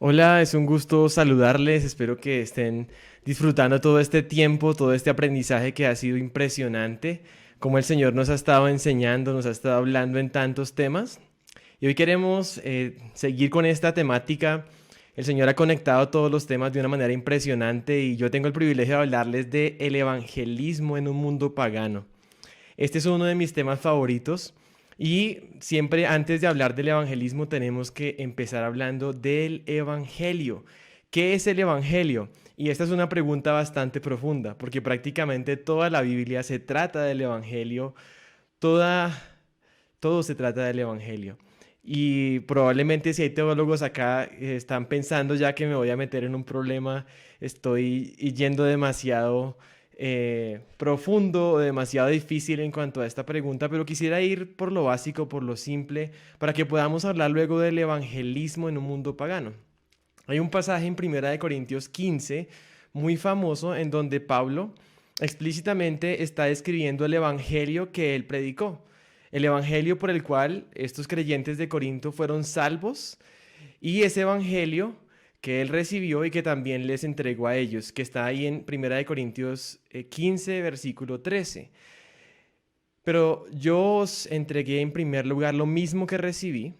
Hola, es un gusto saludarles. Espero que estén disfrutando todo este tiempo, todo este aprendizaje que ha sido impresionante, como el Señor nos ha estado enseñando, nos ha estado hablando en tantos temas. Y hoy queremos seguir con esta temática. El Señor ha conectado todos los temas de una manera impresionante y yo tengo el privilegio de hablarles de el evangelismo en un mundo pagano. Este es uno de mis temas favoritos y siempre antes de hablar del evangelismo tenemos que empezar hablando del evangelio. ¿Qué es el evangelio? Y esta es una pregunta bastante profunda porque prácticamente toda la Biblia se trata del evangelio, toda, todo se trata del evangelio. Y probablemente si hay teólogos acá están pensando ya que me voy a meter en un problema, estoy yendo demasiado profundo o demasiado difícil en cuanto a esta pregunta, pero quisiera ir por lo básico, por lo simple, para que podamos hablar luego del evangelismo en un mundo pagano. Hay un pasaje en Primera de Corintios 15 muy famoso en donde Pablo explícitamente está describiendo el evangelio que él predicó, el evangelio por el cual estos creyentes de Corinto fueron salvos y ese evangelio que él recibió y que también les entregó a ellos, que está ahí en Primera de Corintios 15, versículo 13. Pero yo os entregué en primer lugar lo mismo que recibí,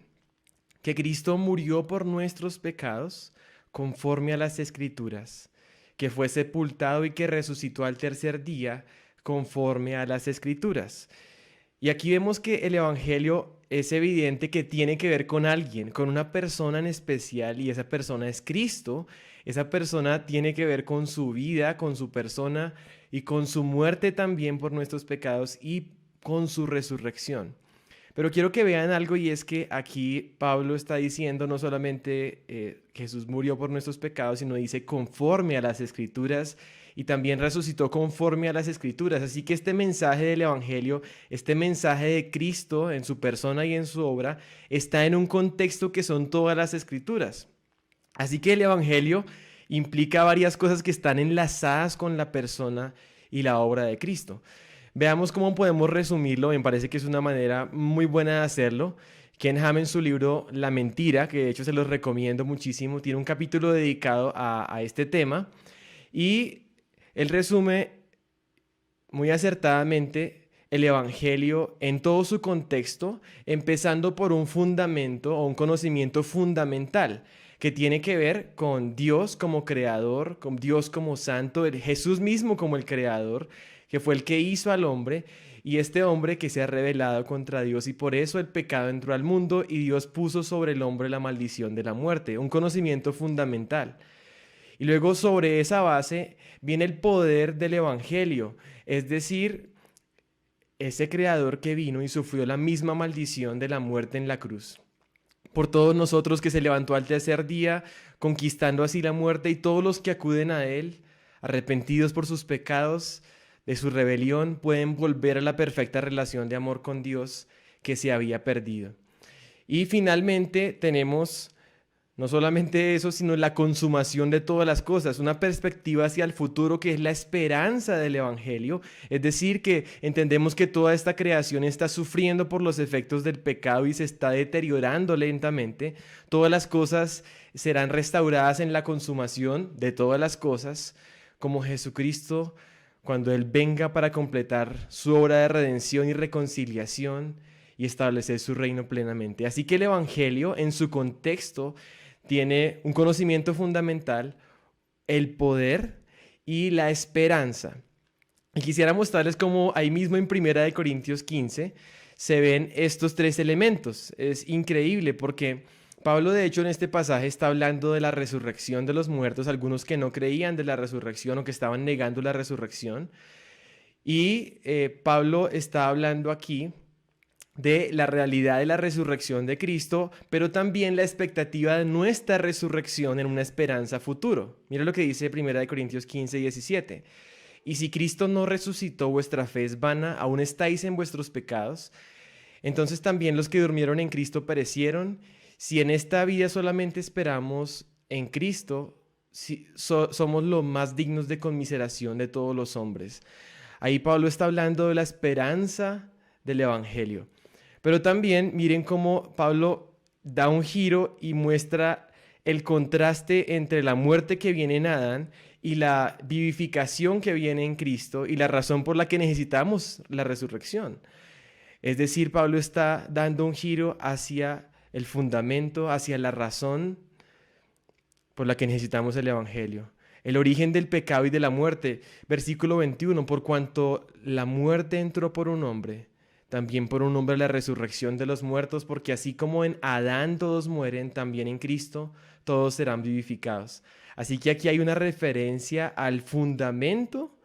que Cristo murió por nuestros pecados conforme a las Escrituras, que fue sepultado y que resucitó al tercer día conforme a las Escrituras. Y aquí vemos que el Evangelio es evidente que tiene que ver con alguien, con una persona en especial, y esa persona es Cristo. Esa persona tiene que ver con su vida, con su persona y con su muerte también por nuestros pecados y con su resurrección. Pero quiero que vean algo y es que aquí Pablo está diciendo no solamente Jesús murió por nuestros pecados, sino dice conforme a las escrituras y también resucitó conforme a las escrituras. Así que este mensaje del Evangelio, este mensaje de Cristo en su persona y en su obra, está en un contexto que son todas las escrituras. Así que el Evangelio implica varias cosas que están enlazadas con la persona y la obra de Cristo. Veamos cómo podemos resumirlo, me parece que es una manera muy buena de hacerlo. Ken Ham en su libro La Mentira, que de hecho se los recomiendo muchísimo, tiene un capítulo dedicado a este tema y él resume muy acertadamente el Evangelio en todo su contexto, empezando por un fundamento o un conocimiento fundamental que tiene que ver con Dios como creador, con Dios como santo, Jesús mismo como el creador, que fue el que hizo al hombre, y este hombre que se ha rebelado contra Dios, y por eso el pecado entró al mundo y Dios puso sobre el hombre la maldición de la muerte, un conocimiento fundamental. Y luego sobre esa base viene el poder del Evangelio, es decir, ese creador que vino y sufrió la misma maldición de la muerte en la cruz. Por todos nosotros que se levantó al tercer día, conquistando así la muerte y todos los que acuden a Él, arrepentidos por sus pecados, de su rebelión, pueden volver a la perfecta relación de amor con Dios que se había perdido. Y finalmente tenemos no solamente eso, sino la consumación de todas las cosas, una perspectiva hacia el futuro que es la esperanza del Evangelio. Es decir, que entendemos que toda esta creación está sufriendo por los efectos del pecado y se está deteriorando lentamente. Todas las cosas serán restauradas en la consumación de todas las cosas, como Jesucristo, cuando Él venga para completar su obra de redención y reconciliación y establecer su reino plenamente. Así que el Evangelio, en su contexto, tiene un conocimiento fundamental, el poder y la esperanza. Y quisiera mostrarles cómo ahí mismo en Primera de Corintios 15 se ven estos tres elementos. Es increíble porque Pablo de hecho en este pasaje está hablando de la resurrección de los muertos, algunos que no creían de la resurrección o que estaban negando la resurrección. Y Pablo está hablando aquí de la realidad de la resurrección de Cristo, pero también la expectativa de nuestra resurrección en una esperanza futuro. Mira lo que dice 1 Corintios 15, 17. Y si Cristo no resucitó, vuestra fe es vana, aún estáis en vuestros pecados. Entonces también los que durmieron en Cristo perecieron. Si en esta vida solamente esperamos en Cristo, somos los más dignos de conmiseración de todos los hombres. Ahí Pablo está hablando de la esperanza del Evangelio. Pero también miren cómo Pablo da un giro y muestra el contraste entre la muerte que viene en Adán y la vivificación que viene en Cristo y la razón por la que necesitamos la resurrección. Es decir, Pablo está dando un giro hacia el fundamento, hacia la razón por la que necesitamos el Evangelio. El origen del pecado y de la muerte. Versículo 21, por cuanto la muerte entró por un hombre, también por un hombre la resurrección de los muertos, porque así como en Adán todos mueren, también en Cristo todos serán vivificados. Así que aquí hay una referencia al fundamento,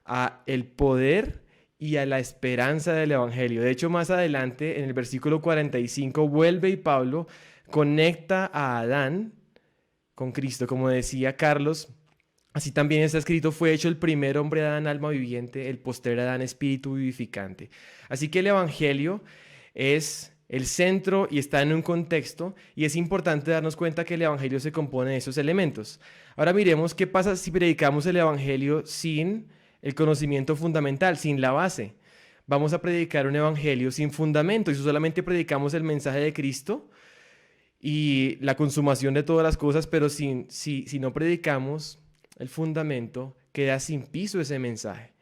a el poder y a la esperanza del Evangelio. De hecho, más adelante, en el versículo 45, vuelve y Pablo conecta a Adán con Cristo. Como decía Carlos, así también está escrito, fue hecho el primer hombre Adán alma viviente, el postrer Adán espíritu vivificante. Así que el Evangelio es el centro y está en un contexto, y es importante darnos cuenta que el Evangelio se compone de esos elementos. Ahora miremos qué pasa si predicamos el Evangelio sin el conocimiento fundamental, sin la base. Vamos a predicar un Evangelio sin fundamento, y si solamente predicamos el mensaje de Cristo y la consumación de todas las cosas, pero si no predicamos el fundamento, queda sin piso ese mensaje.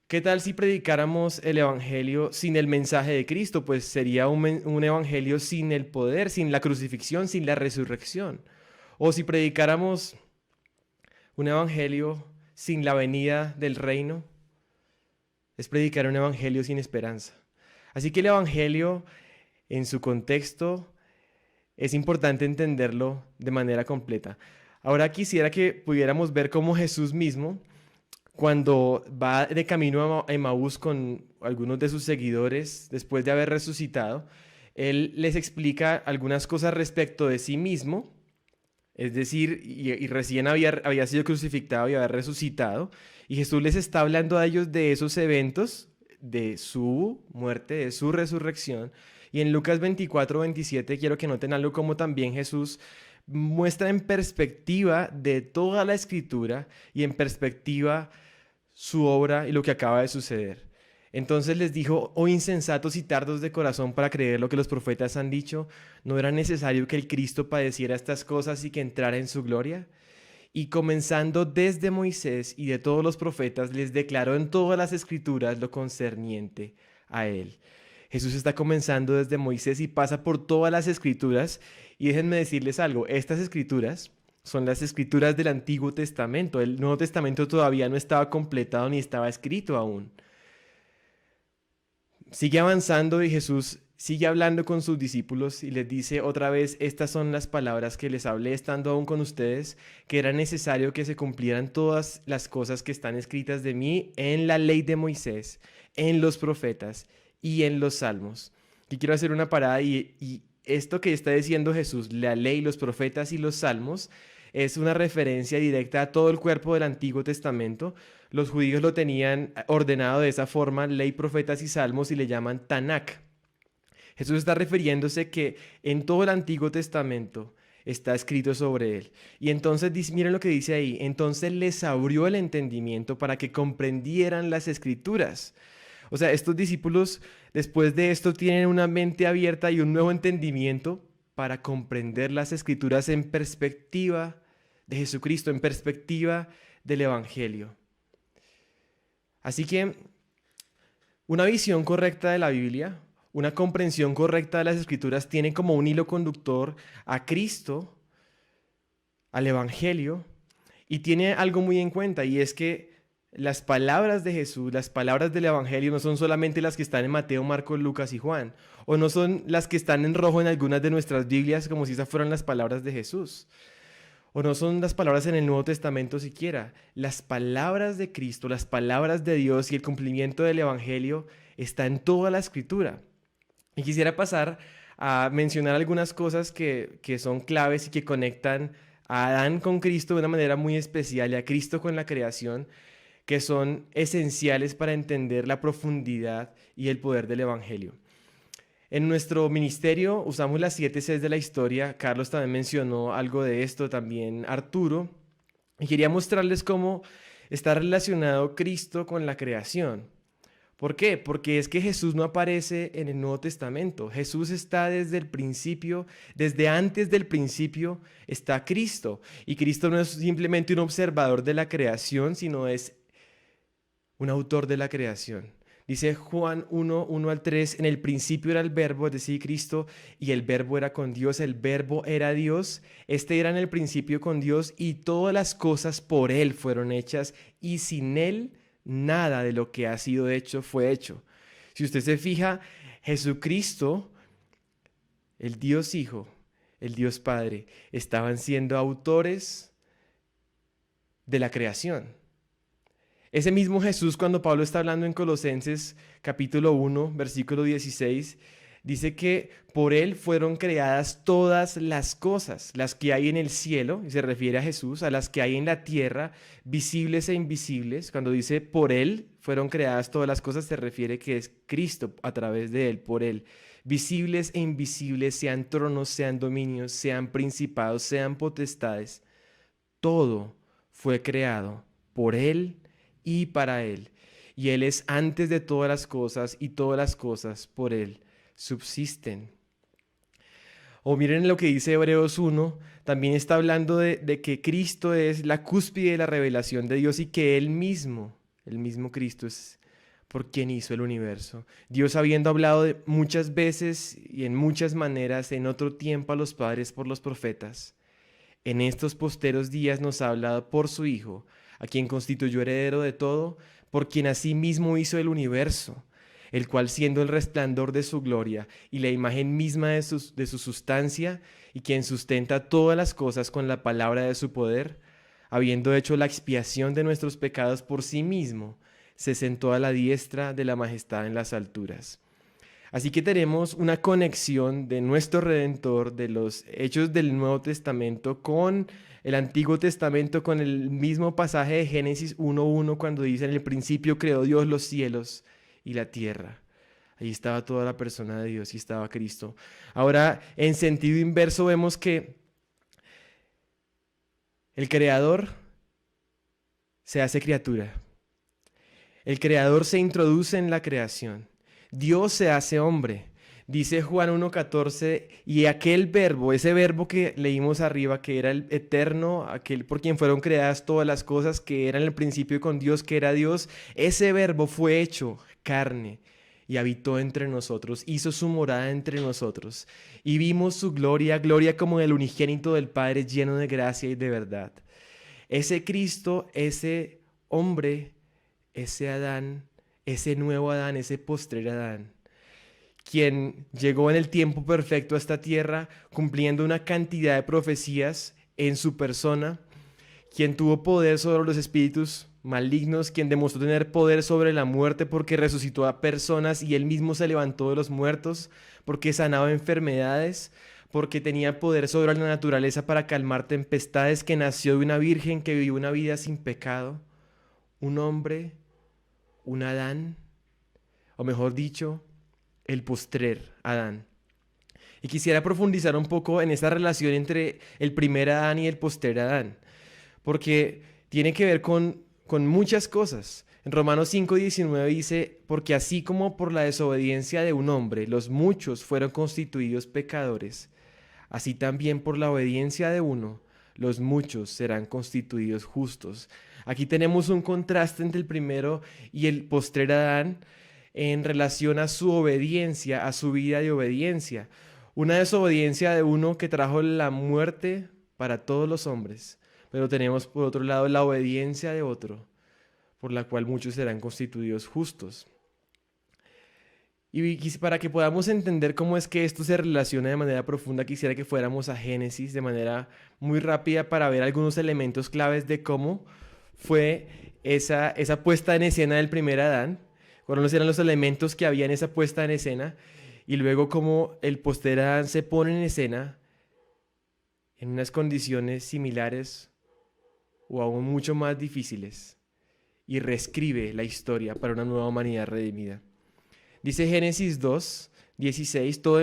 ¿Qué tal si predicáramos el Evangelio sin el mensaje de Cristo? Pues sería un Evangelio sin el poder, sin la crucifixión, sin la resurrección. O si predicáramos un Evangelio sin la venida del reino, es predicar un Evangelio sin esperanza. Así que el Evangelio, en su contexto, es importante entenderlo de manera completa. Ahora quisiera que pudiéramos ver cómo Jesús mismo, cuando va de camino a Emaús con algunos de sus seguidores, después de haber resucitado, él les explica algunas cosas respecto de sí mismo, es decir, y recién había sido crucificado y había resucitado, y Jesús les está hablando a ellos de esos eventos, de su muerte, de su resurrección. Y en Lucas 24-27 quiero que noten algo, como también Jesús muestra en perspectiva de toda la Escritura y en perspectiva su obra y lo que acaba de suceder. Entonces les dijo: oh insensatos y tardos de corazón para creer lo que los profetas han dicho, ¿no era necesario que el Cristo padeciera estas cosas y que entrara en su gloria? Y comenzando desde Moisés y de todos los profetas, les declaró en todas las Escrituras lo concerniente a él. Jesús está comenzando desde Moisés y pasa por todas las Escrituras. Y déjenme decirles algo, estas Escrituras son las Escrituras del Antiguo Testamento. El Nuevo Testamento todavía no estaba completado ni estaba escrito aún. Sigue avanzando y Jesús sigue hablando con sus discípulos y les dice otra vez: estas son las palabras que les hablé estando aún con ustedes, que era necesario que se cumplieran todas las cosas que están escritas de mí en la ley de Moisés, en los profetas y en los salmos. Y quiero hacer una parada y esto que está diciendo Jesús, la ley, los profetas y los salmos, es una referencia directa a todo el cuerpo del Antiguo Testamento. Los judíos lo tenían ordenado de esa forma, ley, profetas y salmos, y le llaman Tanakh. Jesús está refiriéndose que en todo el Antiguo Testamento está escrito sobre él. Y entonces miren lo que dice ahí: entonces les abrió el entendimiento para que comprendieran las Escrituras. O sea, estos discípulos después de esto tienen una mente abierta y un nuevo entendimiento para comprender las Escrituras en perspectiva de Jesucristo, en perspectiva del Evangelio. Así que una visión correcta de la Biblia, una comprensión correcta de las Escrituras tiene como un hilo conductor a Cristo, al Evangelio, y tiene algo muy en cuenta, y es que las palabras de Jesús, las palabras del Evangelio no son solamente las que están en Mateo, Marcos, Lucas y Juan, o no son las que están en rojo en algunas de nuestras Biblias como si esas fueran las palabras de Jesús, o no son las palabras en el Nuevo Testamento siquiera. Las palabras de Cristo, las palabras de Dios y el cumplimiento del Evangelio está en toda la Escritura. Y quisiera pasar a mencionar algunas cosas que son claves y que conectan a Adán con Cristo de una manera muy especial y a Cristo con la creación, que son esenciales para entender la profundidad y el poder del Evangelio. En nuestro ministerio usamos las 7 Cs de la historia. Carlos también mencionó algo de esto, también Arturo. Y quería mostrarles cómo está relacionado Cristo con la creación. ¿Por qué? Porque es que Jesús no aparece en el Nuevo Testamento. Jesús está desde el principio, desde antes del principio está Cristo. Y Cristo no es simplemente un observador de la creación, sino es un autor de la creación. Dice Juan 1, 1 al 3, en el principio era el verbo, es decir, Cristo, y el verbo era con Dios, el verbo era Dios, este era en el principio con Dios, y todas las cosas por Él fueron hechas, y sin Él nada de lo que ha sido hecho fue hecho. Si usted se fija, Jesucristo, el Dios Hijo, el Dios Padre, estaban siendo autores de la creación. Ese mismo Jesús, cuando Pablo está hablando en Colosenses capítulo 1, versículo 16, dice que por Él fueron creadas todas las cosas, las que hay en el cielo, y se refiere a Jesús, a las que hay en la tierra, visibles e invisibles. Cuando dice por Él fueron creadas todas las cosas, se refiere que es Cristo a través de Él, por Él. Visibles e invisibles, sean tronos, sean dominios, sean principados, sean potestades. Todo fue creado por Él y para Él. Y Él es antes de todas las cosas y todas las cosas por Él subsisten. O miren lo que dice Hebreos 1, también está hablando de que Cristo es la cúspide de la revelación de Dios y que Él mismo, el mismo Cristo es por quien hizo el universo. Dios habiendo hablado muchas veces y en muchas maneras en otro tiempo a los padres por los profetas, en estos posteros días nos ha hablado por su Hijo, a quien constituyó heredero de todo, por quien asimismo hizo el universo, el cual siendo el resplandor de su gloria y la imagen misma de su sustancia, y quien sustenta todas las cosas con la palabra de su poder, habiendo hecho la expiación de nuestros pecados por sí mismo, se sentó a la diestra de la majestad en las alturas. Así que tenemos una conexión de nuestro Redentor, de los hechos del Nuevo Testamento con el Antiguo Testamento, con el mismo pasaje de Génesis 1:1 cuando dice: en el principio creó Dios los cielos y la tierra. Ahí estaba toda la persona de Dios y estaba Cristo. Ahora, en sentido inverso, vemos que el Creador se hace criatura. El Creador se introduce en la creación. Dios se hace hombre. Dice Juan 1:14, y aquel verbo, ese verbo que leímos arriba, que era el eterno, aquel por quien fueron creadas todas las cosas, que era en el principio con Dios, que era Dios, ese verbo fue hecho carne y habitó entre nosotros, hizo su morada entre nosotros, y vimos su gloria, gloria como del unigénito del Padre, lleno de gracia y de verdad. Ese Cristo, ese hombre, ese Adán, ese nuevo Adán, ese postrer Adán, quien llegó en el tiempo perfecto a esta tierra, cumpliendo una cantidad de profecías en su persona, quien tuvo poder sobre los espíritus malignos, quien demostró tener poder sobre la muerte porque resucitó a personas y él mismo se levantó de los muertos, porque sanaba enfermedades, porque tenía poder sobre la naturaleza para calmar tempestades, que nació de una virgen que vivió una vida sin pecado, un hombre, un Adán, o mejor dicho, el postrer Adán. Y quisiera profundizar un poco en esta relación entre el primer Adán y el postrer Adán, porque tiene que ver con muchas cosas. En Romanos 5:19 dice: porque así como por la desobediencia de un hombre los muchos fueron constituidos pecadores, así también por la obediencia de uno los muchos serán constituidos justos. Aquí tenemos un contraste entre el primero y el postrer Adán en relación a su obediencia, a su vida de obediencia. Una desobediencia de uno que trajo la muerte para todos los hombres, pero tenemos por otro lado la obediencia de otro, por la cual muchos serán constituidos justos. Y para que podamos entender cómo es que esto se relaciona de manera profunda, quisiera que fuéramos a Génesis de manera muy rápida para ver algunos elementos claves de cómo fue esa puesta en escena del primer Adán, cuáles eran los elementos que había en esa puesta en escena, y luego cómo el postrer Adán se pone en escena en unas condiciones similares o aún mucho más difíciles y reescribe la historia para una nueva humanidad redimida. Dice Génesis 2:16, todo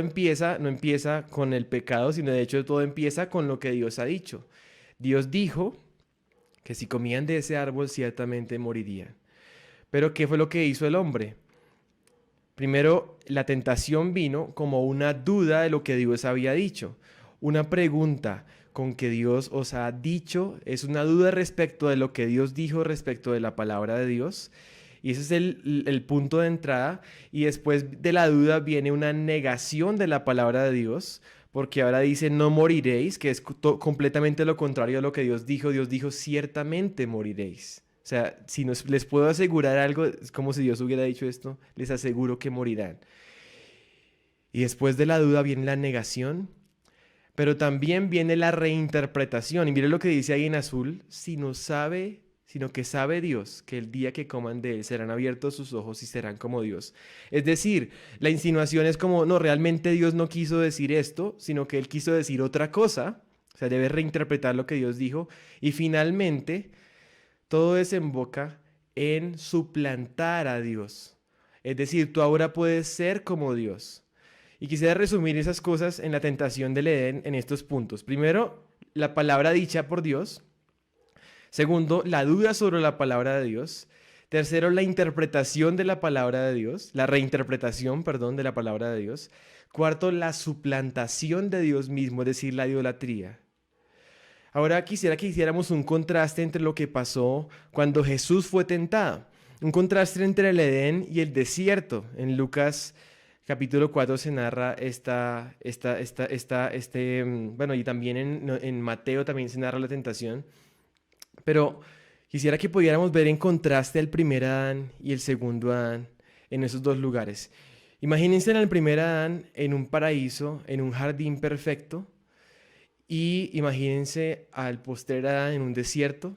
no empieza con el pecado, sino de hecho todo empieza con lo que Dios ha dicho. Dios dijo que si comían de ese árbol ciertamente morirían. Pero ¿qué fue lo que hizo el hombre? Primero, la tentación vino como una duda de lo que Dios había dicho, una pregunta con que Dios os ha dicho, es una duda respecto de lo que Dios dijo respecto de la palabra de Dios. Y ese es el punto de entrada. Y después de la duda viene una negación de la palabra de Dios, porque ahora dice no moriréis, que es completamente lo contrario a lo que Dios dijo. Dios dijo ciertamente moriréis. O sea, si les puedo asegurar algo, es como si Dios hubiera dicho esto, les aseguro que morirán. Y después de la duda viene la negación, pero también viene la reinterpretación. Y mire lo que dice ahí en azul, sino que sabe Dios que el día que coman de él serán abiertos sus ojos y serán como Dios. Es decir, la insinuación es como, no, realmente Dios no quiso decir esto, sino que él quiso decir otra cosa. O sea, debe reinterpretar lo que Dios dijo. Y finalmente, todo desemboca en suplantar a Dios. Es decir, tú ahora puedes ser como Dios. Y quisiera resumir esas cosas en la tentación del Edén en estos puntos. Primero, la palabra dicha por Dios. Segundo, la duda sobre la palabra de Dios. Tercero, la interpretación de la palabra de Dios, la reinterpretación, perdón, de la palabra de Dios. Cuarto, la suplantación de Dios mismo, es decir, la idolatría. Ahora quisiera que hiciéramos un contraste entre lo que pasó cuando Jesús fue tentado. Un contraste entre el Edén y el desierto. En Lucas capítulo 4 se narra bueno, y también en Mateo también se narra la tentación. Pero quisiera que pudiéramos ver en contraste el primer Adán y el segundo Adán en esos dos lugares. Imagínense en el primer Adán en un paraíso, en un jardín perfecto, y imagínense al postrer Adán en un desierto,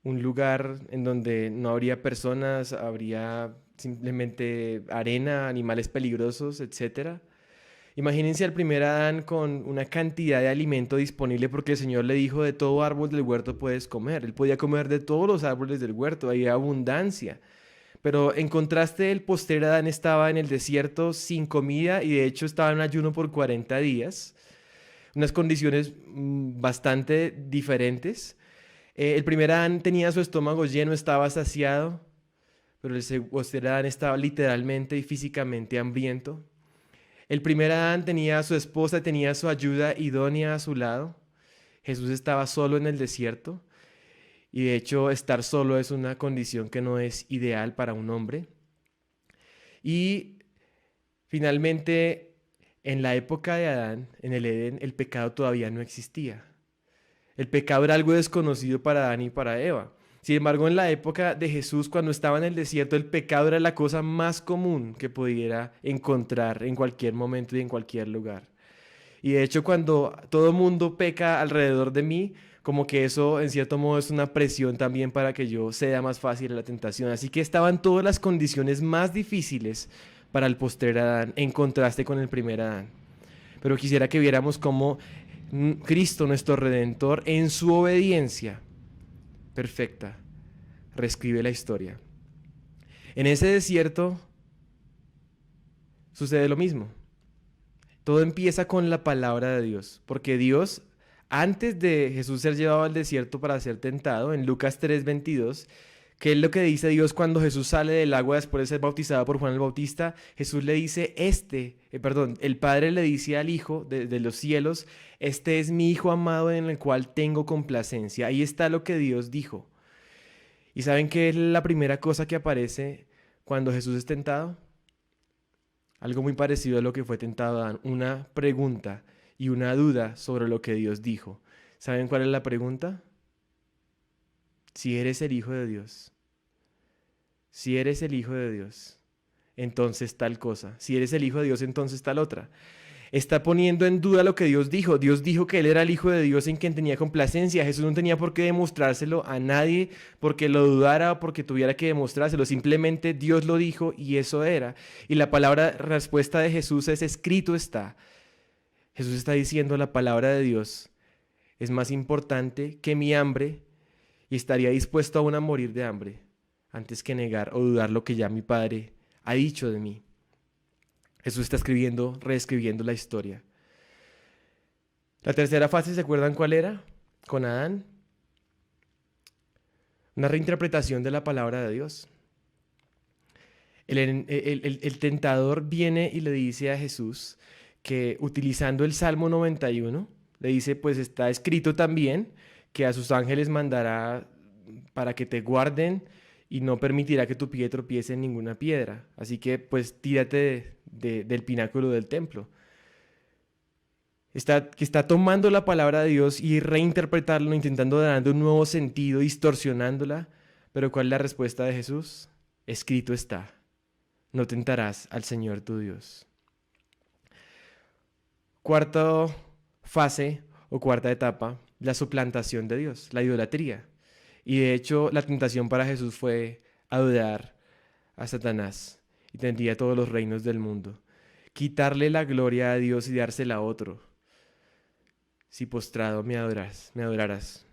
un lugar en donde no habría personas, habría simplemente arena, animales peligrosos, etcétera. Imagínense al primer Adán con una cantidad de alimento disponible porque el Señor le dijo de todo árbol del huerto puedes comer. Él podía comer de todos los árboles del huerto, había abundancia. Pero en contraste, el postrer Adán estaba en el desierto sin comida y de hecho estaba en ayuno por 40 días. Unas condiciones bastante diferentes. El primer Adán tenía su estómago lleno, estaba saciado, pero el postrer Adán estaba literalmente y físicamente hambriento. El primer Adán tenía a su esposa, tenía su ayuda idónea a su lado. Jesús estaba solo en el desierto y de hecho estar solo es una condición que no es ideal para un hombre. Y finalmente, en la época de Adán, en el Edén, el pecado todavía no existía. El pecado era algo desconocido para Adán y para Eva. Sin embargo, en la época de Jesús, cuando estaba en el desierto, el pecado era la cosa más común que pudiera encontrar en cualquier momento y en cualquier lugar. Y de hecho, cuando todo mundo peca alrededor de mí, como que eso en cierto modo es una presión también para que yo ceda más fácil a la tentación. Así que estaban todas las condiciones más difíciles para el postrer Adán, en contraste con el primer Adán. Pero quisiera que viéramos cómo Cristo, nuestro Redentor, en su obediencia perfecta, reescribe la historia. En ese desierto sucede lo mismo. Todo empieza con la palabra de Dios, porque Dios, antes de Jesús ser llevado al desierto para ser tentado, en Lucas 3:22, que es lo que dice Dios cuando Jesús sale del agua después de ser bautizado por Juan el Bautista. Jesús le dice, el Padre le dice al Hijo de los cielos, este es mi Hijo amado en el cual tengo complacencia. Ahí está lo que Dios dijo. ¿Y saben qué es la primera cosa que aparece cuando Jesús es tentado? Algo muy parecido a lo que fue tentado Adán, una pregunta y una duda sobre lo que Dios dijo. ¿Saben cuál es la pregunta? Si eres el Hijo de Dios. Si eres el Hijo de Dios, entonces tal cosa. Si eres el Hijo de Dios, entonces tal otra. Está poniendo en duda lo que Dios dijo. Dios dijo que Él era el Hijo de Dios en quien tenía complacencia. Jesús no tenía por qué demostrárselo a nadie porque lo dudara o porque tuviera que demostrárselo. Simplemente Dios lo dijo y eso era. Y la palabra respuesta de Jesús es escrito está. Jesús está diciendo la palabra de Dios es más importante que mi hambre y estaría dispuesto aún a morir de hambre antes que negar o dudar lo que ya mi Padre ha dicho de mí. Jesús está reescribiendo la historia. La tercera fase, ¿se acuerdan cuál era? Con Adán. Una reinterpretación de la palabra de Dios. El tentador viene y le dice a Jesús que utilizando el Salmo 91, le dice, pues está escrito también que a sus ángeles mandará para que te guarden y no permitirá que tu pie tropiece en ninguna piedra. Así que pues tírate del pináculo del templo. Que está tomando la palabra de Dios y reinterpretarlo, intentando darle un nuevo sentido, distorsionándola. Pero ¿cuál es la respuesta de Jesús? Escrito está, no tentarás al Señor tu Dios. Cuarta fase o cuarta etapa, la suplantación de Dios, la idolatría. Y de hecho la tentación para Jesús fue adorar a Satanás y tendría todos los reinos del mundo. Quitarle la gloria a Dios y dársela a otro. Si postrado me adorarás.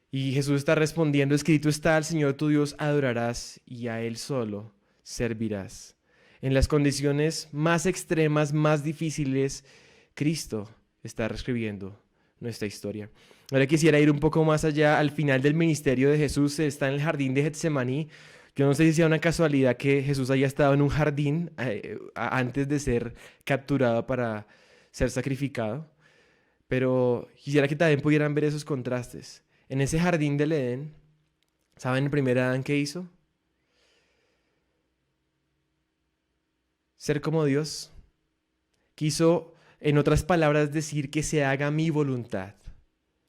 Y Jesús está respondiendo, escrito está, al Señor tu Dios adorarás y a Él solo servirás. En las condiciones más extremas, más difíciles, Cristo está reescribiendo nuestra historia. Ahora quisiera ir un poco más allá. Al final del ministerio de Jesús está en el jardín de Getsemaní. Yo no sé si sea una casualidad que Jesús haya estado en un jardín antes de ser capturado para ser sacrificado, pero quisiera que también pudieran ver esos contrastes. En ese jardín del Edén, ¿saben el primer Adán qué hizo? Ser como Dios. Quiso, en otras palabras, decir que se haga mi voluntad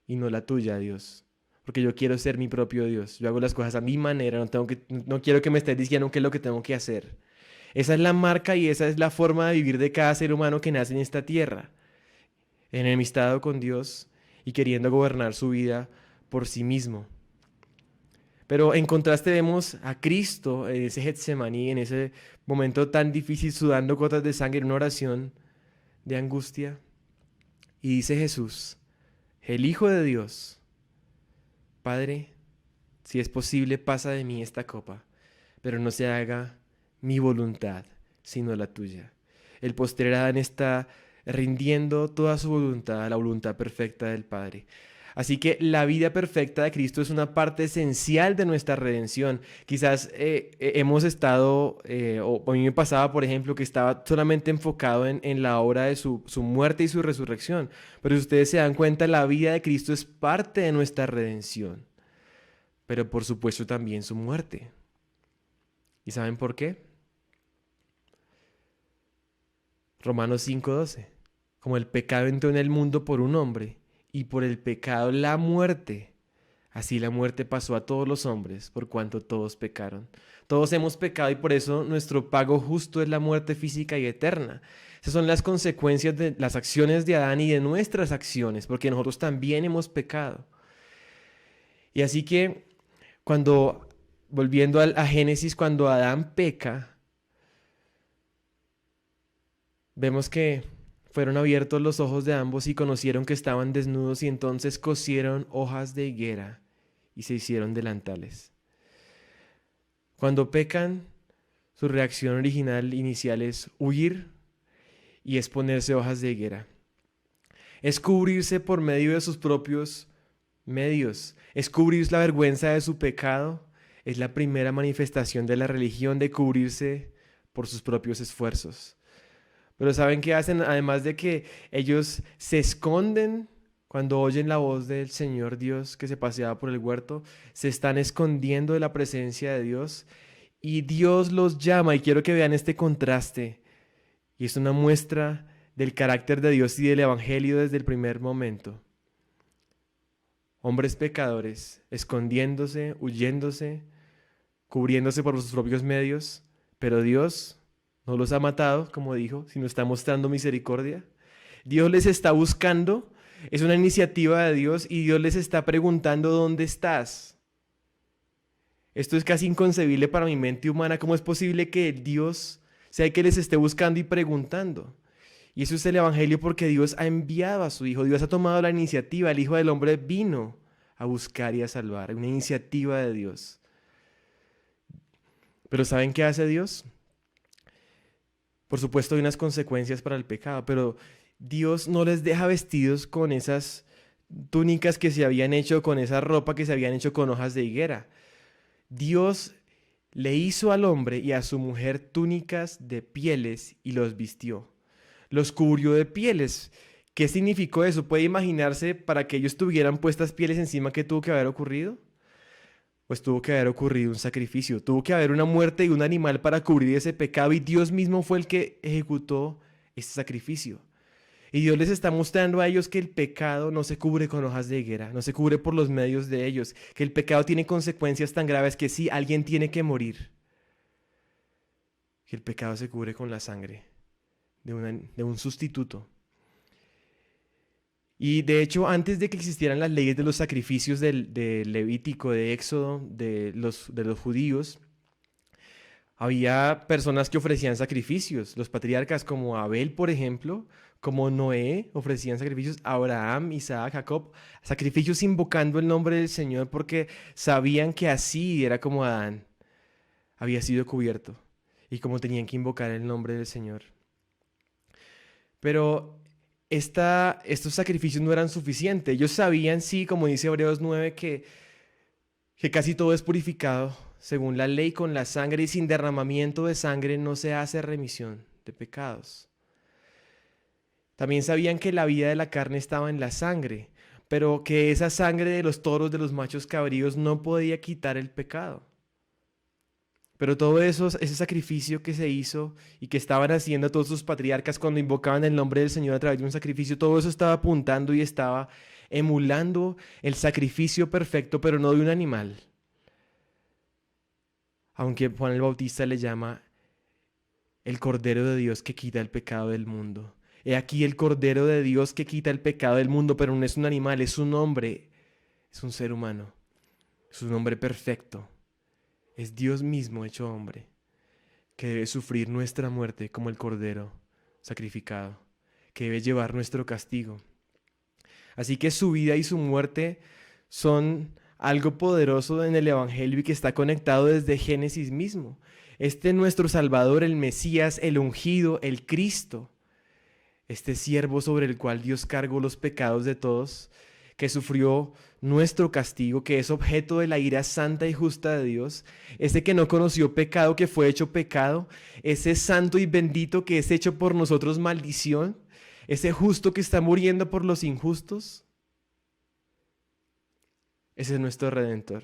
y no la tuya, Dios. Porque yo quiero ser mi propio Dios. Yo hago las cosas a mi manera, no quiero que me estés diciendo qué es lo que tengo que hacer. Esa es la marca y esa es la forma de vivir de cada ser humano que nace en esta tierra. Enemistado con Dios y queriendo gobernar su vida por sí mismo. Pero en contraste vemos a Cristo en ese Getsemaní, en ese momento tan difícil, sudando gotas de sangre en una oración de angustia. Y dice Jesús, el Hijo de Dios, Padre, si es posible, pasa de mí esta copa, pero no se haga mi voluntad, sino la tuya. El postrer Adán está rindiendo toda su voluntad a la voluntad perfecta del Padre. Así que la vida perfecta de Cristo es una parte esencial de nuestra redención. Quizás hemos estado, o a mí me pasaba, por ejemplo, que estaba solamente enfocado en la obra de su muerte y su resurrección. Pero si ustedes se dan cuenta, la vida de Cristo es parte de nuestra redención. Pero por supuesto también su muerte. ¿Y saben por qué? Romanos 5:12. Como el pecado entró en el mundo por un hombre, y por el pecado la muerte, así la muerte pasó a todos los hombres, por cuanto todos pecaron. Todos hemos pecado y por eso nuestro pago justo es la muerte física y eterna. Esas son las consecuencias de las acciones de Adán y de nuestras acciones, porque nosotros también hemos pecado. Y así que volviendo a Génesis, cuando Adán peca, vemos que fueron abiertos los ojos de ambos y conocieron que estaban desnudos y entonces cosieron hojas de higuera y se hicieron delantales. Cuando pecan, su reacción original inicial es huir y es ponerse hojas de higuera. Es cubrirse por medio de sus propios medios. Es cubrir la vergüenza de su pecado. Es la primera manifestación de la religión, de cubrirse por sus propios esfuerzos. Pero ¿saben qué hacen? Además de que ellos se esconden cuando oyen la voz del Señor Dios que se paseaba por el huerto, se están escondiendo de la presencia de Dios y Dios los llama. Y quiero que vean este contraste. Y es una muestra del carácter de Dios y del Evangelio desde el primer momento. Hombres pecadores, escondiéndose, huyéndose, cubriéndose por sus propios medios, pero Dios no los ha matado, como dijo, sino está mostrando misericordia. Dios les está buscando, es una iniciativa de Dios y Dios les está preguntando ¿dónde estás? Esto es casi inconcebible para mi mente humana. ¿Cómo es posible que Dios sea el que les esté buscando y preguntando? Y eso es el Evangelio porque Dios ha enviado a su Hijo. Dios ha tomado la iniciativa. El Hijo del Hombre vino a buscar y a salvar. Una iniciativa de Dios. Pero ¿saben qué hace Dios? Por supuesto hay unas consecuencias para el pecado, pero Dios no les deja vestidos con esas túnicas que se habían hecho, con esa ropa que se habían hecho con hojas de higuera. Dios Le hizo al hombre y a su mujer túnicas de pieles y los vistió. Los cubrió de pieles. ¿Qué significó eso? ¿Puede imaginarse para que ellos tuvieran puestas pieles encima qué tuvo que haber ocurrido? Pues tuvo que haber ocurrido un sacrificio, tuvo que haber una muerte de un animal para cubrir ese pecado y Dios mismo fue el que ejecutó ese sacrificio. Y Dios les está mostrando a ellos que el pecado no se cubre con hojas de higuera, no se cubre por los medios de ellos, que el pecado tiene consecuencias tan graves que sí, alguien tiene que morir, que el pecado se cubre con la sangre de un sustituto. Y de hecho, antes de que existieran las leyes de los sacrificios de Levítico, de Éxodo, de los judíos, había personas que ofrecían sacrificios. Los patriarcas como Abel, por ejemplo, como Noé, ofrecían sacrificios. Abraham, Isaac, Jacob, sacrificios invocando el nombre del Señor porque sabían que así era como Adán había sido cubierto y como tenían que invocar el nombre del Señor. Pero estos sacrificios no eran suficientes. Ellos sabían, sí, como dice Hebreos 9, que casi todo es purificado según la ley con la sangre y sin derramamiento de sangre no se hace remisión de pecados. También sabían que la vida de la carne estaba en la sangre, pero que esa sangre de los toros, de los machos cabríos, no podía quitar el pecado. Pero todo eso, ese sacrificio que se hizo y que estaban haciendo todos sus patriarcas cuando invocaban el nombre del Señor a través de un sacrificio, todo eso estaba apuntando y estaba emulando el sacrificio perfecto, pero no de un animal. Aunque Juan el Bautista le llama el Cordero de Dios que quita el pecado del mundo. He aquí el Cordero de Dios que quita el pecado del mundo, pero no es un animal, es un hombre, es un ser humano, es un hombre perfecto. Es Dios mismo hecho hombre, que debe sufrir nuestra muerte como el Cordero sacrificado, que debe llevar nuestro castigo. Así que su vida y su muerte son algo poderoso en el Evangelio y que está conectado desde Génesis mismo. Este nuestro Salvador, el Mesías, el ungido, el Cristo, este siervo sobre el cual Dios cargó los pecados de todos, que sufrió nuestro castigo, que es objeto de la ira santa y justa de Dios, ese que no conoció pecado, que fue hecho pecado, ese santo y bendito que es hecho por nosotros maldición, ese justo que está muriendo por los injustos. Ese es nuestro Redentor.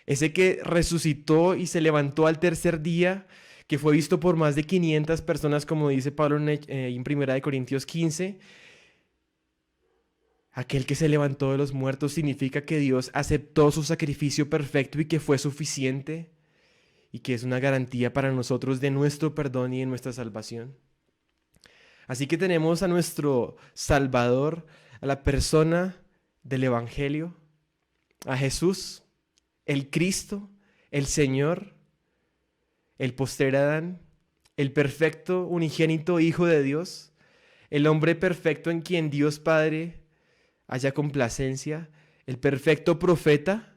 Ese que resucitó y se levantó al tercer día, que fue visto por más de 500 personas, como dice Pablo en 1 Corintios 15. Aquel que se levantó de los muertos significa que Dios aceptó su sacrificio perfecto y que fue suficiente y que es una garantía para nosotros de nuestro perdón y de nuestra salvación. Así que tenemos a nuestro Salvador, a la persona del Evangelio, a Jesús, el Cristo, el Señor, el postrer Adán, el perfecto unigénito Hijo de Dios, el hombre perfecto en quien Dios Padre haya complacencia, el perfecto profeta,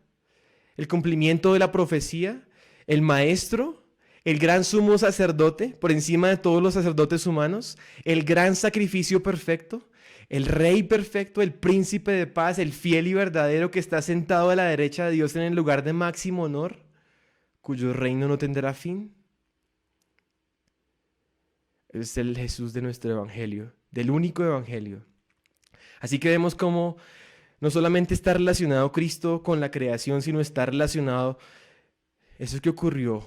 el cumplimiento de la profecía, el maestro, el gran sumo sacerdote por encima de todos los sacerdotes humanos, el gran sacrificio perfecto, el rey perfecto, el príncipe de paz, el fiel y verdadero que está sentado a la derecha de Dios en el lugar de máximo honor, cuyo reino no tendrá fin. Es el Jesús de nuestro evangelio, del único evangelio. Así que vemos cómo no solamente está relacionado Cristo con la creación, sino está relacionado eso que ocurrió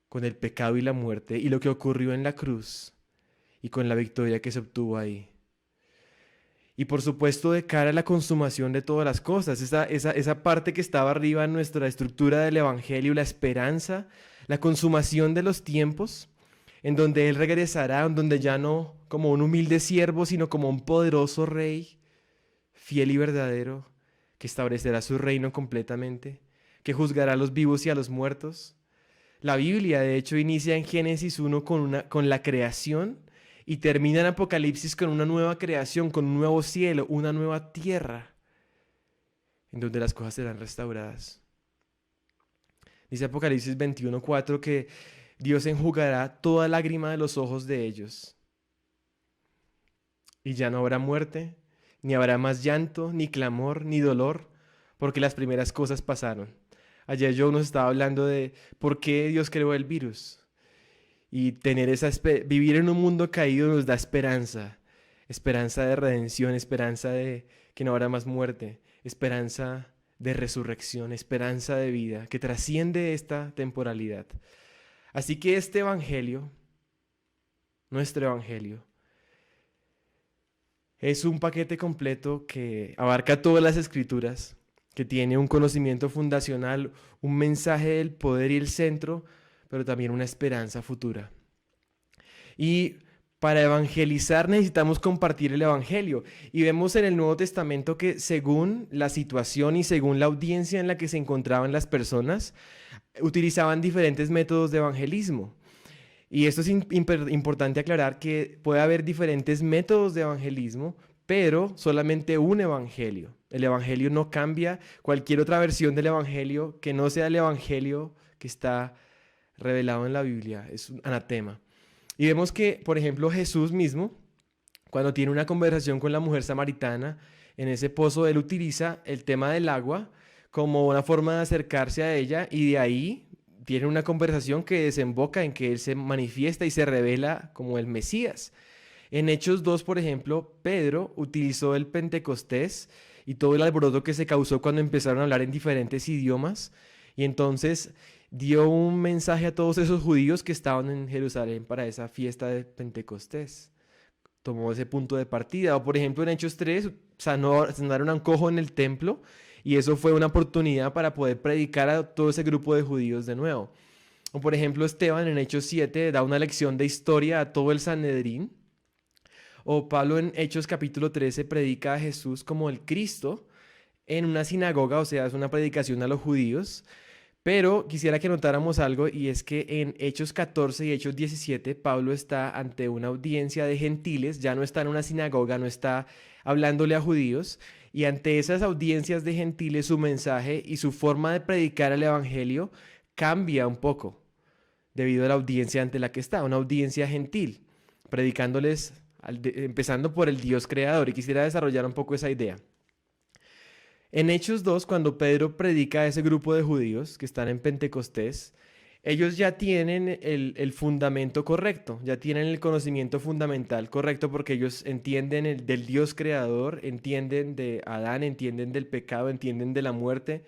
con el pecado y la muerte y lo que ocurrió en la cruz y con la victoria que se obtuvo ahí. Y por supuesto de cara a la consumación de todas las cosas, esa parte que estaba arriba en nuestra estructura del Evangelio, la esperanza, la consumación de los tiempos, en donde Él regresará, en donde ya no como un humilde siervo, sino como un poderoso rey, fiel y verdadero, que establecerá su reino completamente, que juzgará a los vivos y a los muertos. La Biblia, de hecho, inicia en Génesis 1 con la creación y termina en Apocalipsis con una nueva creación, con un nuevo cielo, una nueva tierra, en donde las cosas serán restauradas. Dice Apocalipsis 21:4 que Dios enjugará toda lágrima de los ojos de ellos. Y ya no habrá muerte, ni habrá más llanto, ni clamor, ni dolor, porque las primeras cosas pasaron. Ayer Joe nos estaba hablando de por qué Dios creó el virus. Y tener vivir en un mundo caído nos da esperanza. Esperanza de redención, esperanza de que no habrá más muerte, esperanza de resurrección, esperanza de vida que trasciende esta temporalidad. Así que este evangelio, nuestro evangelio, es un paquete completo que abarca todas las escrituras, que tiene un conocimiento fundacional, un mensaje del poder y el centro, pero también una esperanza futura. Y para evangelizar necesitamos compartir el evangelio. Y vemos en el Nuevo Testamento que según la situación y según la audiencia en la que se encontraban las personas, utilizaban diferentes métodos de evangelismo. Y esto es importante aclarar que puede haber diferentes métodos de evangelismo, pero solamente un evangelio. El evangelio no cambia. Cualquier otra versión del evangelio que no sea el evangelio que está revelado en la Biblia es un anatema. Y vemos que, por ejemplo, Jesús mismo, cuando tiene una conversación con la mujer samaritana, en ese pozo él utiliza el tema del agua como una forma de acercarse a ella y de ahí tiene una conversación que desemboca en que él se manifiesta y se revela como el Mesías. En Hechos 2, por ejemplo, Pedro utilizó el Pentecostés y todo el alboroto que se causó cuando empezaron a hablar en diferentes idiomas y entonces dio un mensaje a todos esos judíos que estaban en Jerusalén para esa fiesta de Pentecostés. Tomó ese punto de partida. O por ejemplo en Hechos 3 sanaron a un cojo en el templo y eso fue una oportunidad para poder predicar a todo ese grupo de judíos de nuevo. O por ejemplo Esteban en Hechos 7 da una lección de historia a todo el Sanedrín. O Pablo en Hechos capítulo 13 predica a Jesús como el Cristo en una sinagoga, o sea, es una predicación a los judíos. Pero quisiera que notáramos algo y es que en Hechos 14 y Hechos 17 Pablo está ante una audiencia de gentiles, ya no está en una sinagoga, no está hablándole a judíos y ante esas audiencias de gentiles su mensaje y su forma de predicar el evangelio cambia un poco debido a la audiencia ante la que está, una audiencia gentil, predicándoles empezando por el Dios creador y quisiera desarrollar un poco esa idea. En Hechos 2, cuando Pedro predica a ese grupo de judíos que están en Pentecostés, ellos ya tienen el fundamento correcto, ya tienen el conocimiento fundamental correcto porque ellos entienden del Dios creador, entienden de Adán, entienden del pecado, entienden de la muerte,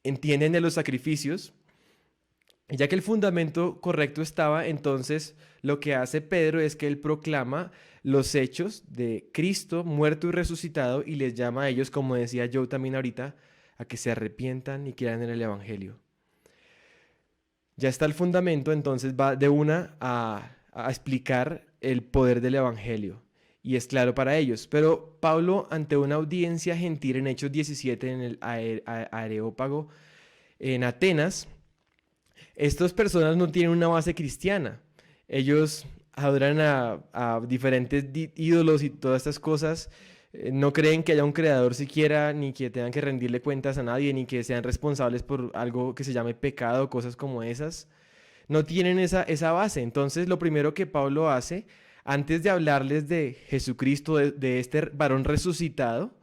entienden de los sacrificios. Y ya que el fundamento correcto estaba, entonces lo que hace Pedro es que él proclama los hechos de Cristo muerto y resucitado y les llama a ellos, como decía yo también ahorita, a que se arrepientan y crean en el Evangelio. Ya está el fundamento, entonces va de una a explicar el poder del Evangelio. Y es claro para ellos. Pero Pablo, ante una audiencia gentil en Hechos 17, en el Areópago, en Atenas, estas personas no tienen una base cristiana. Ellos adoran a diferentes ídolos y todas estas cosas. No creen que haya un creador siquiera, ni que tengan que rendirle cuentas a nadie, ni que sean responsables por algo que se llame pecado, cosas como esas. No tienen esa base. Entonces, lo primero que Pablo hace, antes de hablarles de Jesucristo, de este varón resucitado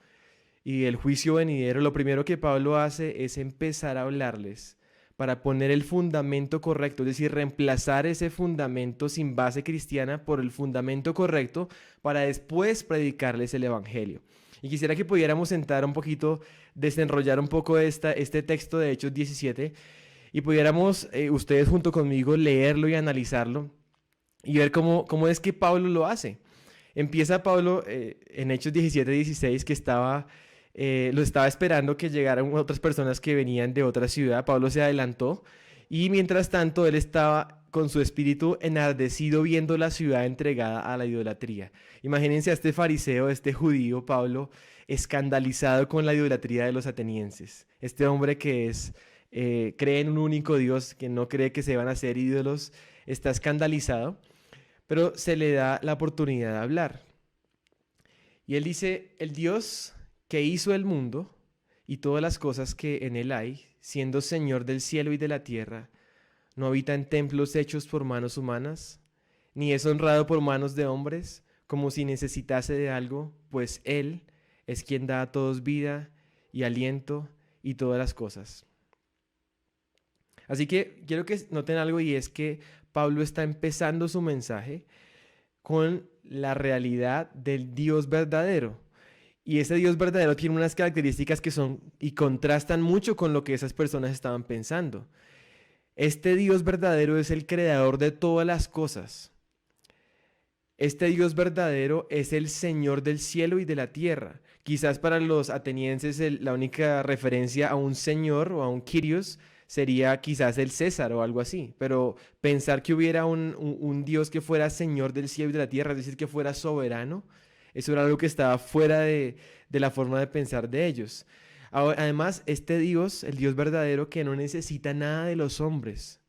y el juicio venidero, lo primero que Pablo hace es empezar a hablarles para poner el fundamento correcto, es decir, reemplazar ese fundamento sin base cristiana por el fundamento correcto para después predicarles el Evangelio. Y quisiera que pudiéramos sentar un poquito, desenrollar un poco este texto de Hechos 17 y pudiéramos ustedes junto conmigo leerlo y analizarlo y ver cómo es que Pablo lo hace. Empieza Pablo en Hechos 17-16 que lo estaba esperando que llegaran otras personas que venían de otra ciudad. Pablo se adelantó y mientras tanto él estaba con su espíritu enardecido viendo la ciudad entregada a la idolatría. Imagínense a este fariseo, este judío, Pablo, escandalizado con la idolatría de los atenienses. Este hombre que cree en un único Dios, que no cree que se van a hacer ídolos, está escandalizado, pero se le da la oportunidad de hablar. Y él dice, el Dios que hizo el mundo y todas las cosas que en él hay, siendo Señor del cielo y de la tierra, no habita en templos hechos por manos humanas, ni es honrado por manos de hombres, como si necesitase de algo, pues Él es quien da a todos vida y aliento y todas las cosas. Así que quiero que noten algo y es que Pablo está empezando su mensaje con la realidad del Dios verdadero. Y ese Dios verdadero tiene unas características que son y contrastan mucho con lo que esas personas estaban pensando. Este Dios verdadero es el creador de todas las cosas. Este Dios verdadero es el Señor del cielo y de la tierra. Quizás para los atenienses la única referencia a un señor o a un Kyrios sería quizás el César o algo así. Pero pensar que hubiera un Dios que fuera Señor del cielo y de la tierra, es decir, que fuera soberano, eso era algo que estaba fuera de la forma de pensar de ellos. Además, este Dios, el Dios verdadero, que no necesita nada de los hombres.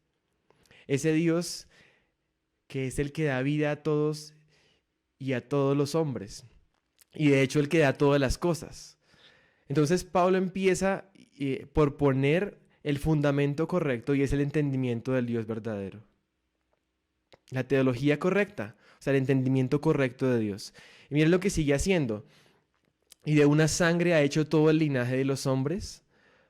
Ese Dios que es el que da vida a todos y a todos los hombres. Y de hecho el que da todas las cosas. Entonces Pablo empieza por poner el fundamento correcto y es el entendimiento del Dios verdadero. La teología correcta, o sea, el entendimiento correcto de Dios. Y miren lo que sigue haciendo. Y de una sangre ha hecho todo el linaje de los hombres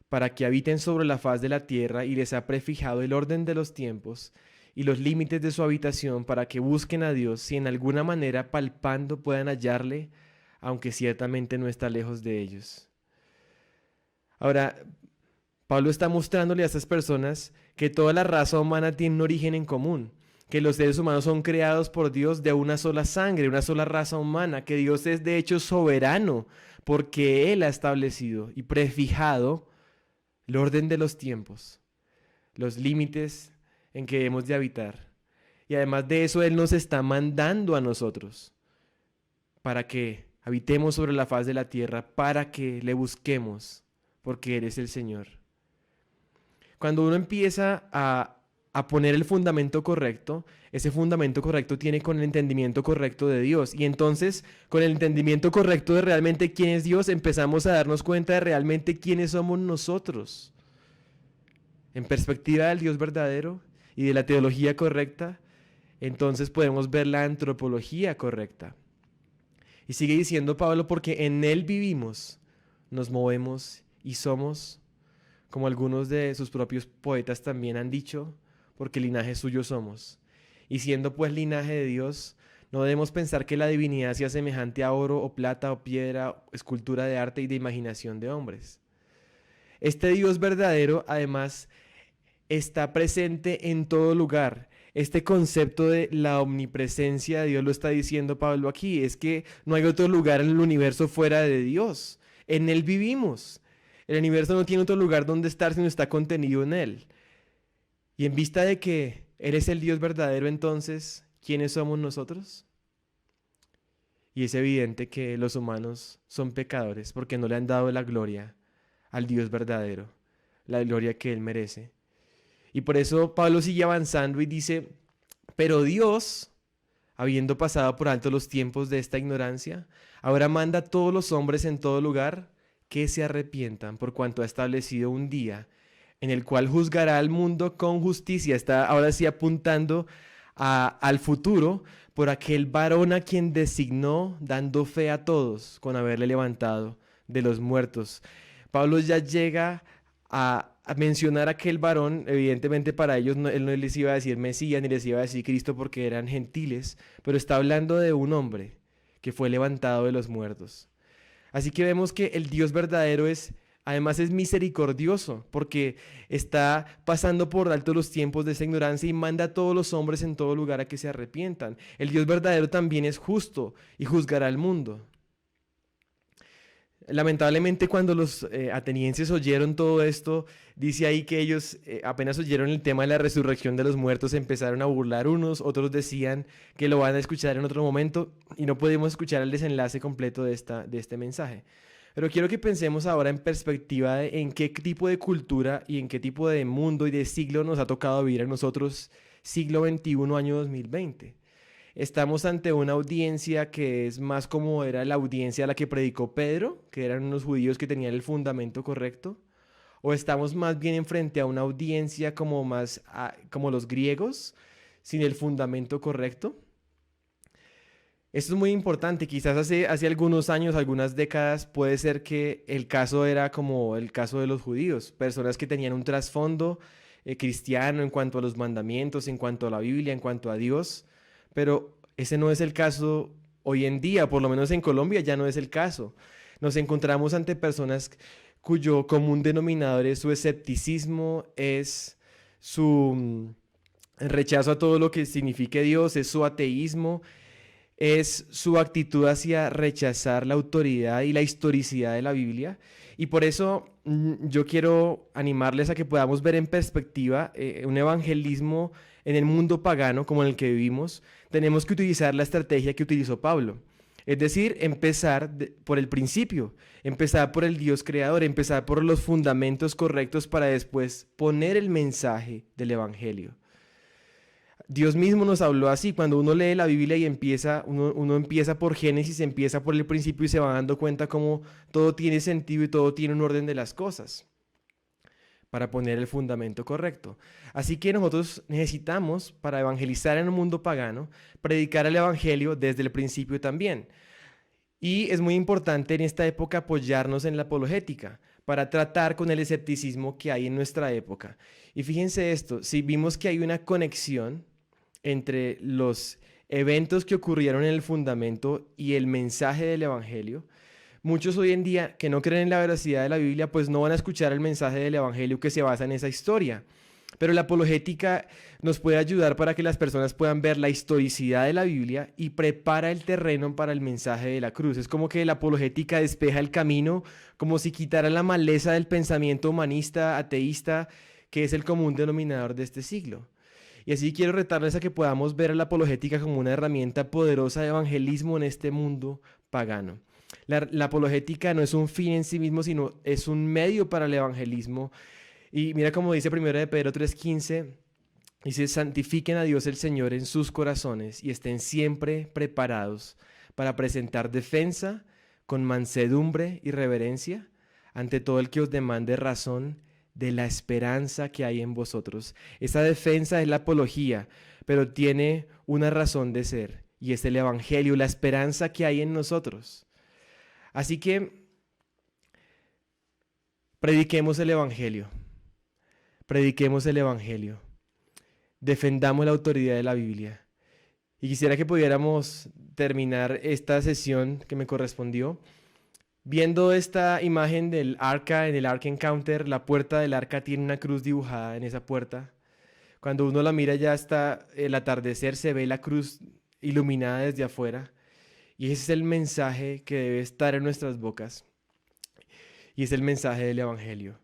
para que habiten sobre la faz de la tierra y les ha prefijado el orden de los tiempos y los límites de su habitación para que busquen a Dios si en alguna manera palpando puedan hallarle, aunque ciertamente no está lejos de ellos. Ahora, Pablo está mostrándole a estas personas que toda la raza humana tiene un origen en común, que los seres humanos son creados por Dios de una sola sangre, una sola raza humana, que Dios es de hecho soberano, porque Él ha establecido y prefijado el orden de los tiempos, los límites en que hemos de habitar. Y además de eso, Él nos está mandando a nosotros para que habitemos sobre la faz de la tierra, para que le busquemos, porque Él es el Señor. Cuando uno empieza a poner el fundamento correcto, ese fundamento correcto tiene con el entendimiento correcto de Dios. Y entonces, con el entendimiento correcto de realmente quién es Dios, empezamos a darnos cuenta de realmente quiénes somos nosotros. En perspectiva del Dios verdadero y de la teología correcta, entonces podemos ver la antropología correcta. Y sigue diciendo Pablo, porque en Él vivimos, nos movemos y somos, como algunos de sus propios poetas también han dicho, porque linaje suyo somos. Y siendo pues linaje de Dios, no debemos pensar que la divinidad sea semejante a oro o plata o piedra, escultura de arte y de imaginación de hombres. Este Dios verdadero, además, está presente en todo lugar. Este concepto de la omnipresencia de Dios lo está diciendo Pablo aquí. Es que no hay otro lugar en el universo fuera de Dios. En Él vivimos. El universo no tiene otro lugar donde estar sino está contenido en Él. Y en vista de que Él es el Dios verdadero, entonces, ¿quiénes somos nosotros? Y es evidente que los humanos son pecadores porque no le han dado la gloria al Dios verdadero, la gloria que Él merece. Y por eso Pablo sigue avanzando y dice, pero Dios, habiendo pasado por alto los tiempos de esta ignorancia, ahora manda a todos los hombres en todo lugar que se arrepientan por cuanto ha establecido un día en el cual juzgará al mundo con justicia. Está ahora sí apuntando al futuro por aquel varón a quien designó, dando fe a todos con haberle levantado de los muertos. Pablo ya llega a mencionar a aquel varón. Evidentemente para ellos él no les iba a decir Mesías ni les iba a decir Cristo porque eran gentiles, pero está hablando de un hombre que fue levantado de los muertos. Así que vemos que el Dios verdadero además es misericordioso, porque está pasando por alto los tiempos de esa ignorancia y manda a todos los hombres en todo lugar a que se arrepientan. El Dios verdadero también es justo y juzgará al mundo. Lamentablemente cuando los atenienses oyeron todo esto, dice ahí que ellos apenas oyeron el tema de la resurrección de los muertos, empezaron a burlar unos, otros decían que lo van a escuchar en otro momento y no podemos escuchar el desenlace completo de este mensaje. Pero quiero que pensemos ahora en perspectiva de en qué tipo de cultura y en qué tipo de mundo y de siglo nos ha tocado vivir a nosotros, siglo XXI, año 2020. Estamos ante una audiencia que es más como era la audiencia a la que predicó Pedro, que eran unos judíos que tenían el fundamento correcto, o estamos más bien frente a una audiencia como más como los griegos, sin el fundamento correcto. Esto es muy importante. Quizás hace algunos años, algunas décadas, puede ser que el caso era como el caso de los judíos, personas que tenían un trasfondo cristiano, en cuanto a los mandamientos, en cuanto a la Biblia, en cuanto a Dios, pero ese no es el caso hoy en día, por lo menos en Colombia ya no es el caso. Nos encontramos ante personas cuyo común denominador es su escepticismo, es su rechazo a todo lo que signifique Dios, es su ateísmo, es su actitud hacia rechazar la autoridad y la historicidad de la Biblia. Y por eso yo quiero animarles a que podamos ver en perspectiva un evangelismo en el mundo pagano como en el que vivimos. Tenemos que utilizar la estrategia que utilizó Pablo. Es decir, empezar por el principio, empezar por el Dios creador, empezar por los fundamentos correctos para después poner el mensaje del evangelio. Dios mismo nos habló así. Cuando uno lee la Biblia y uno empieza por Génesis, empieza por el principio y se va dando cuenta cómo todo tiene sentido y todo tiene un orden de las cosas para poner el fundamento correcto. Así que nosotros necesitamos, para evangelizar en un mundo pagano, predicar el evangelio desde el principio también. Y es muy importante en esta época apoyarnos en la apologética para tratar con el escepticismo que hay en nuestra época. Y fíjense esto, si vimos que hay una conexión entre los eventos que ocurrieron en el fundamento y el mensaje del evangelio, muchos hoy en día que no creen en la veracidad de la Biblia, pues no van a escuchar el mensaje del evangelio que se basa en esa historia. Pero la apologética nos puede ayudar para que las personas puedan ver la historicidad de la Biblia y prepara el terreno para el mensaje de la cruz. Es como que la apologética despeja el camino, como si quitara la maleza del pensamiento humanista, ateísta, que es el común denominador de este siglo. Y así quiero retarles a que podamos ver a la apologética como una herramienta poderosa de evangelismo en este mundo pagano. La apologética no es un fin en sí mismo, sino es un medio para el evangelismo. Y mira como dice 1 de Pedro 3:15, dice: santifiquen a Dios el Señor en sus corazones y estén siempre preparados para presentar defensa con mansedumbre y reverencia ante todo el que os demande razón de la esperanza que hay en vosotros. Esa defensa es la apología, pero tiene una razón de ser, y es el evangelio, la esperanza que hay en nosotros. Así que prediquemos el evangelio, defendamos la autoridad de la Biblia. Y quisiera que pudiéramos terminar esta sesión que me correspondió viendo esta imagen del arca en el Ark Encounter. La puerta del arca tiene una cruz dibujada en esa puerta. Cuando uno la mira ya hasta el atardecer se ve la cruz iluminada desde afuera. Y ese es el mensaje que debe estar en nuestras bocas. Y es el mensaje del evangelio.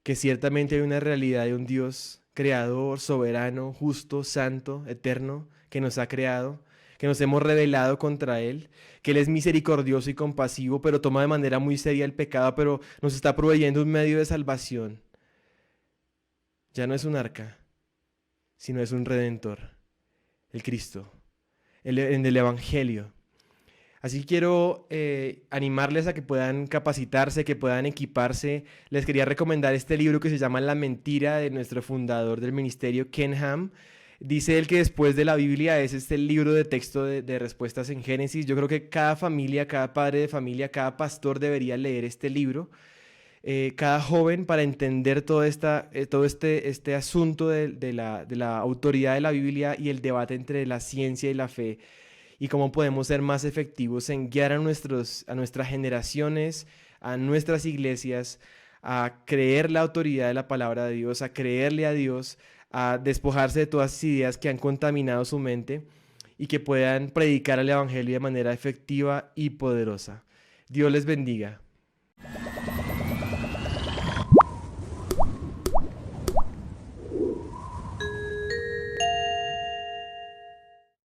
Que ciertamente hay una realidad de un Dios creador, soberano, justo, santo, eterno, que nos ha creado, que nos hemos rebelado contra Él, que Él es misericordioso y compasivo, pero toma de manera muy seria el pecado, pero nos está proveyendo un medio de salvación. Ya no es un arca, sino es un redentor, el Cristo, en el Evangelio. Así que quiero animarles a que puedan capacitarse, que puedan equiparse. Les quería recomendar este libro que se llama La mentira, de nuestro fundador del ministerio, Ken Ham. Dice él que después de la Biblia es este libro de texto de respuestas en Génesis. Yo creo que cada familia, cada padre de familia, cada pastor debería leer este libro. Cada joven, para entender todo este asunto de la autoridad de la Biblia y el debate entre la ciencia y la fe, y cómo podemos ser más efectivos en guiar a nuestras generaciones, a nuestras iglesias, a creer la autoridad de la palabra de Dios, a creerle a Dios, a despojarse de todas esas ideas que han contaminado su mente y que puedan predicar el evangelio de manera efectiva y poderosa. Dios les bendiga.